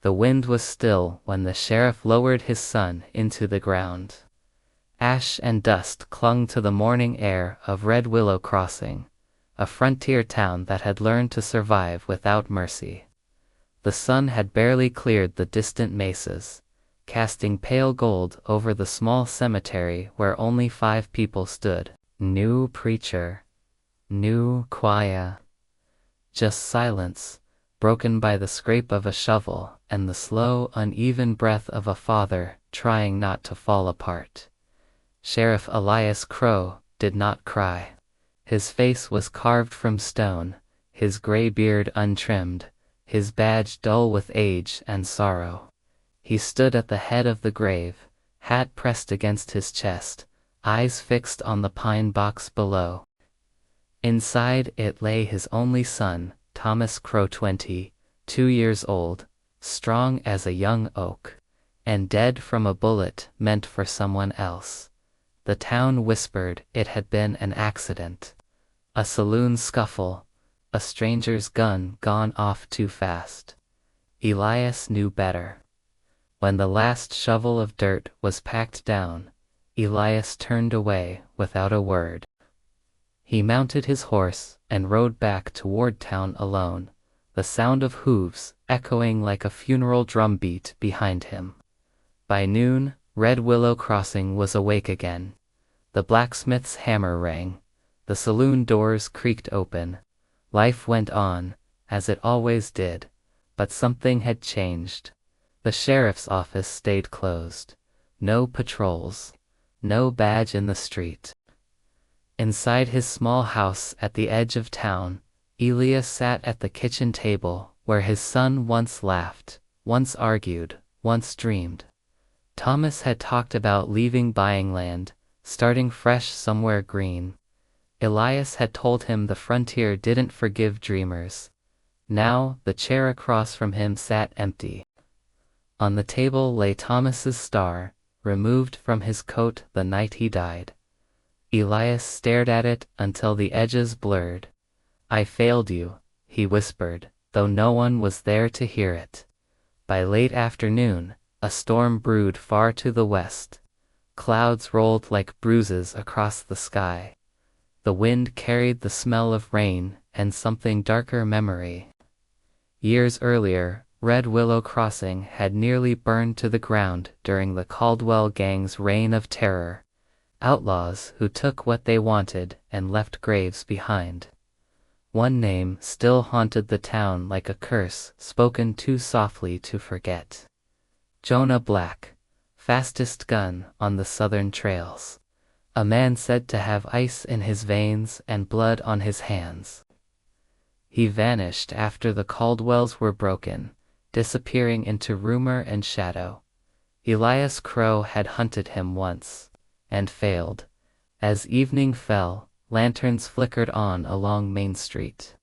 The wind was still when the sheriff lowered his son into the ground. Ash and dust clung to the morning air of Red Willow Crossing, a frontier town that had learned to survive without mercy. The sun had barely cleared the distant mesas, casting pale gold over the small cemetery where only 5 people stood. New preacher. New choir. Just silence, broken by the scrape of a shovel and the slow, uneven breath of a father trying not to fall apart. Sheriff Elias Crowe did not cry. His face was carved from stone, his gray beard untrimmed, his badge dull with age and sorrow. He stood at the head of the grave, hat pressed against his chest, eyes fixed on the pine box below. Inside it lay his only son, Thomas Crowe, 22 years old, strong as a young oak, and dead from a bullet meant for someone else. The town whispered it had been an accident. A saloon scuffle, a stranger's gun gone off too fast. Elias knew better. When the last shovel of dirt was packed down, Elias turned away without a word. He mounted his horse and rode back toward town alone, the sound of hooves echoing like a funeral drumbeat behind him. By noon, Red Willow Crossing was awake again. The blacksmith's hammer rang. The saloon doors creaked open. Life went on, as it always did, but something had changed. The sheriff's office stayed closed. No patrols. No badge in the street. Inside his small house at the edge of town, Elias sat at the kitchen table where his son once laughed, once argued, once dreamed. Thomas had talked about leaving buying land, starting fresh somewhere green. Elias had told him the frontier didn't forgive dreamers. Now the chair across from him sat empty. On the table lay Thomas's star, removed from his coat the night he died. Elias stared at it until the edges blurred. "I failed you," he whispered, though no one was there to hear it. By late afternoon, a storm brewed far to the west. Clouds rolled like bruises across the sky. The wind carried the smell of rain and something darker memory. Years earlier, Red Willow Crossing had nearly burned to the ground during the Caldwell gang's reign of terror. Outlaws who took what they wanted and left graves behind. One name still haunted the town like a curse spoken too softly to forget. Jonah Black, fastest gun on the southern trails. A man said to have ice in his veins and blood on his hands. He vanished after the Caldwells were broken, disappearing into rumor and shadow. Elias Crowe had hunted him once, and failed. As evening fell, lanterns flickered on along Main Street.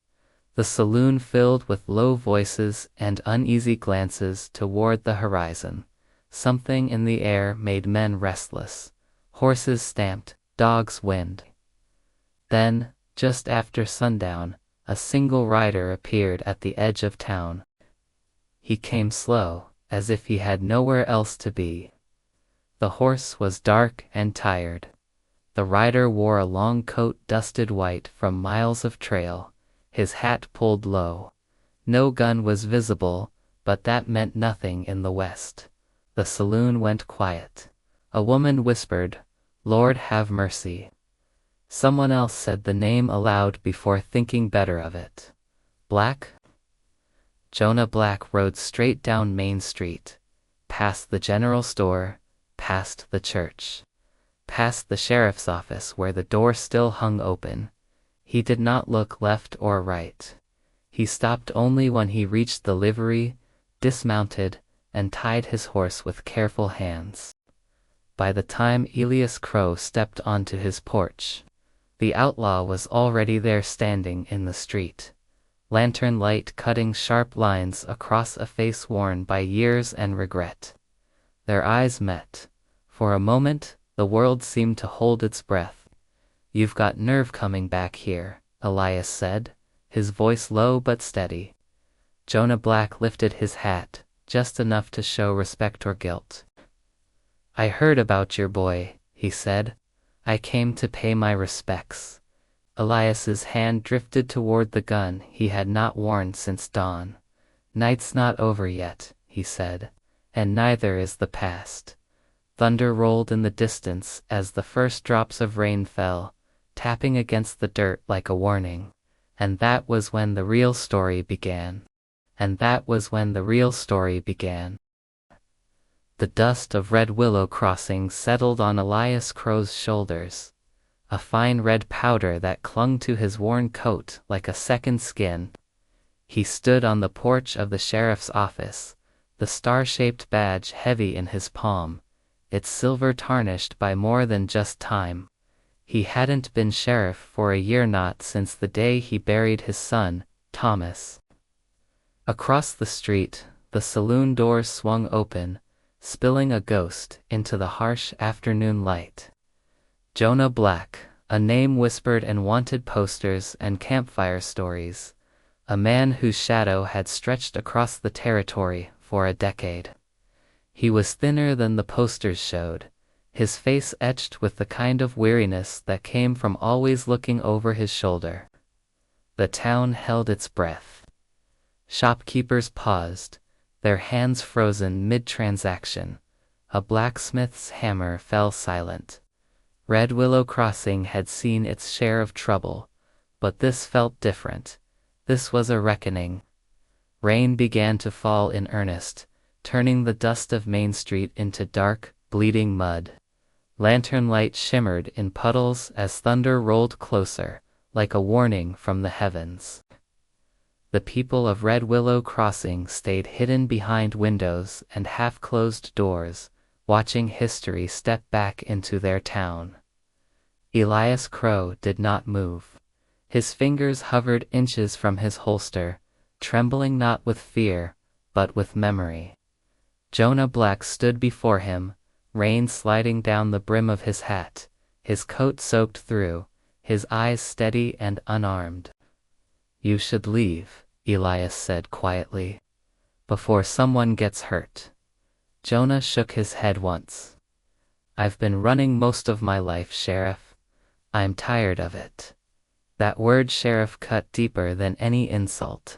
The saloon filled with low voices and uneasy glances toward the horizon. Something in the air made men restless. Horses stamped, dogs whined. Then, just after sundown, a single rider appeared at the edge of town. He came slow, as if he had nowhere else to be. The horse was dark and tired. The rider wore a long coat dusted white from miles of trail, his hat pulled low. No gun was visible, but that meant nothing in the west. The saloon went quiet. A woman whispered, "Lord have mercy." Someone else said the name aloud before thinking better of it. Black? Jonah Black rode straight down Main Street, past the general store, past the church, past the sheriff's office where the door still hung open. He did not look left or right. He stopped only when he reached the livery, dismounted, and tied his horse with careful hands. By the time Elias Crowe stepped onto his porch, the outlaw was already there standing in the street, lantern light cutting sharp lines across a face worn by years and regret. Their eyes met. For a moment, the world seemed to hold its breath. "You've got nerve coming back here," Elias said, his voice low but steady. Jonah Black lifted his hat, just enough to show respect or guilt. "I heard about your boy," he said. "I came to pay my respects." Elias's hand drifted toward the gun he had not worn since dawn. "Night's not over yet," he said, "and neither is the past." Thunder rolled in the distance as the first drops of rain fell, tapping against the dirt like a warning. And that was when the real story began. The dust of Red Willow Crossing settled on Elias Crowe's shoulders, a fine red powder that clung to his worn coat like a second skin. He stood on the porch of the sheriff's office, the star-shaped badge heavy in his palm, its silver tarnished by more than just time. He hadn't been sheriff for a year, not since the day he buried his son, Thomas. Across the street, the saloon doors swung open, spilling a ghost into the harsh afternoon light. Jonah Black, a name whispered in wanted posters and campfire stories, a man whose shadow had stretched across the territory for a decade. He was thinner than the posters showed, his face etched with the kind of weariness that came from always looking over his shoulder. The town held its breath. Shopkeepers paused, their hands frozen mid-transaction. A blacksmith's hammer fell silent. Red Willow Crossing had seen its share of trouble, but this felt different. This was a reckoning. Rain began to fall in earnest, turning the dust of Main Street into dark, bleeding mud. Lantern light shimmered in puddles as thunder rolled closer, like a warning from the heavens. The people of Red Willow Crossing stayed hidden behind windows and half-closed doors, watching history step back into their town. Elias Crowe did not move. His fingers hovered inches from his holster, trembling not with fear, but with memory. Jonah Black stood before him, rain sliding down the brim of his hat, his coat soaked through, his eyes steady and unarmed. "You should leave," Elias said quietly, "before someone gets hurt." Jonah shook his head once. "I've been running most of my life, Sheriff. I'm tired of it." That word sheriff cut deeper than any insult.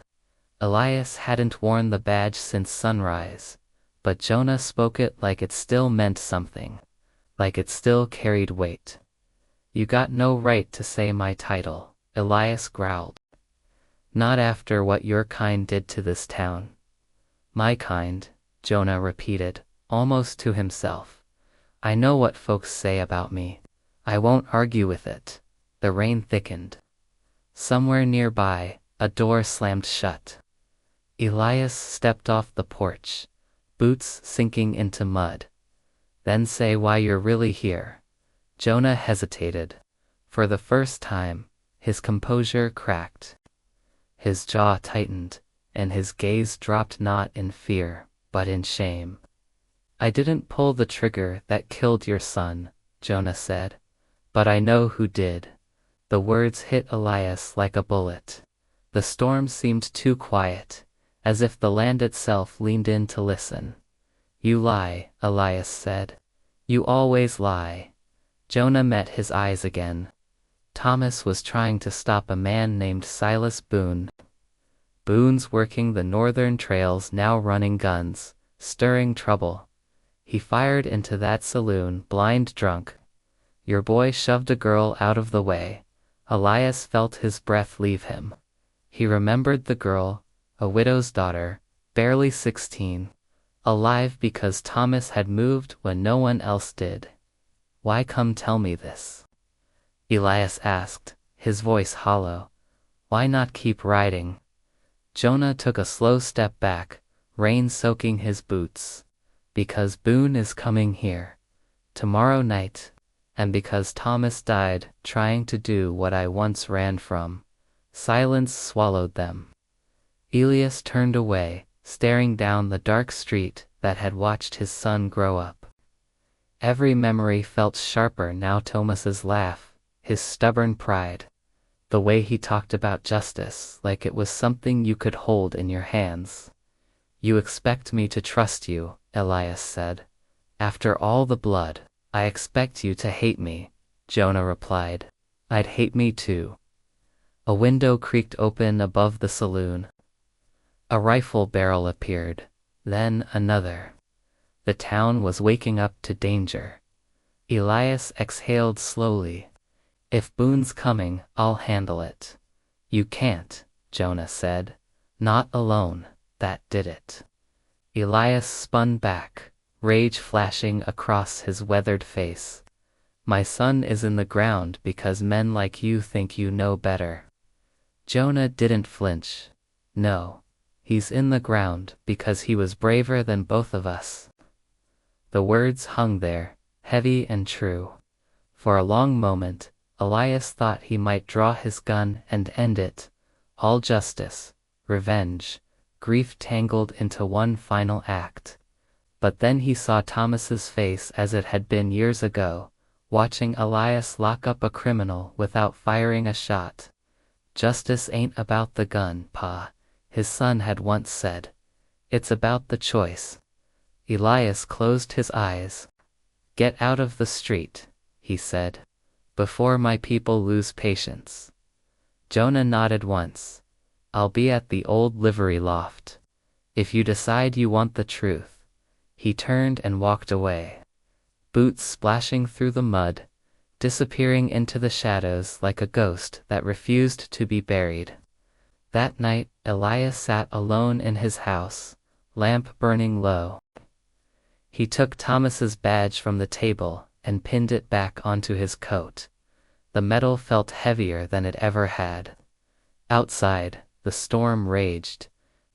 Elias hadn't worn the badge since sunrise, but Jonah spoke it like it still meant something, like it still carried weight. "You got no right to say my title," Elias growled. "Not after what your kind did to this town." "My kind," Jonah repeated, almost to himself. "I know what folks say about me. I won't argue with it." The rain thickened. Somewhere nearby, a door slammed shut. Elias stepped off the porch, boots sinking into mud. "Then say why you're really here." Jonah hesitated. For the first time, his composure cracked. His jaw tightened, and his gaze dropped not in fear, but in shame. "I didn't pull the trigger that killed your son," Jonah said, "but I know who did." The words hit Elias like a bullet. The storm seemed too quiet, as if the land itself leaned in to listen. "You lie," Elias said. "You always lie." Jonah met his eyes again. Thomas was trying to stop a man named Silas Boone. Boone's working the northern trails, now running guns, stirring trouble. He fired into that saloon blind drunk. Your boy shoved a girl out of the way. Elias felt his breath leave him. He remembered the girl, a widow's daughter, barely 16, alive because Thomas had moved when no one else did. "Why come tell me this?" Elias asked, his voice hollow. "Why not keep riding?" Jonah took a slow step back, rain soaking his boots. "Because Boone is coming here. Tomorrow night. And because Thomas died trying to do what I once ran from." Silence swallowed them. Elias turned away, staring down the dark street that had watched his son grow up. Every memory felt sharper now. Thomas's laugh, his stubborn pride, the way he talked about justice like it was something you could hold in your hands. You expect me to trust you, Elias said. After all the blood, I expect you to hate me, Jonah replied. I'd hate me too. A window creaked open above the saloon. A rifle barrel appeared, then another. The town was waking up to danger. Elias exhaled slowly. If Boone's coming, I'll handle it. You can't, Jonah said. Not alone, that did it. Elias spun back, rage flashing across his weathered face. My son is in the ground because men like you think you know better. Jonah didn't flinch. No, he's in the ground because he was braver than both of us. The words hung there, heavy and true. For a long moment, Elias thought he might draw his gun and end it. All justice, revenge, grief tangled into one final act. But then he saw Thomas's face as it had been years ago, watching Elias lock up a criminal without firing a shot. Justice ain't about the gun, Pa, his son had once said. It's about the choice. Elias closed his eyes. Get out of the street, he said, before my people lose patience. Jonah nodded once. I'll be at the old livery loft. If you decide you want the truth. He turned and walked away. Boots splashing through the mud, disappearing into the shadows like a ghost that refused to be buried. That night, Elias sat alone in his house, lamp burning low. He took Thomas's badge from the table and pinned it back onto his coat. The metal felt heavier than it ever had. Outside, the storm raged.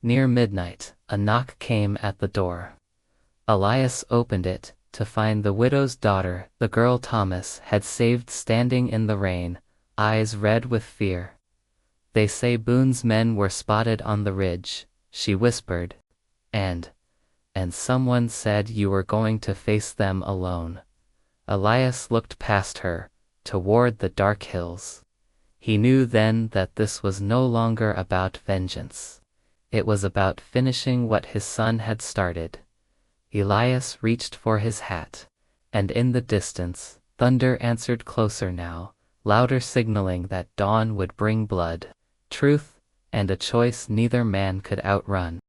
Near midnight, a knock came at the door. Elias opened it, to find the widow's daughter, the girl Thomas had saved standing in the rain, eyes red with fear. They say Boone's men were spotted on the ridge, she whispered. And someone said you were going to face them alone. Elias looked past her, toward the dark hills. He knew then that this was no longer about vengeance. It was about finishing what his son had started. Elias reached for his hat, and in the distance, thunder answered closer now, louder signaling that dawn would bring blood, truth, and a choice neither man could outrun.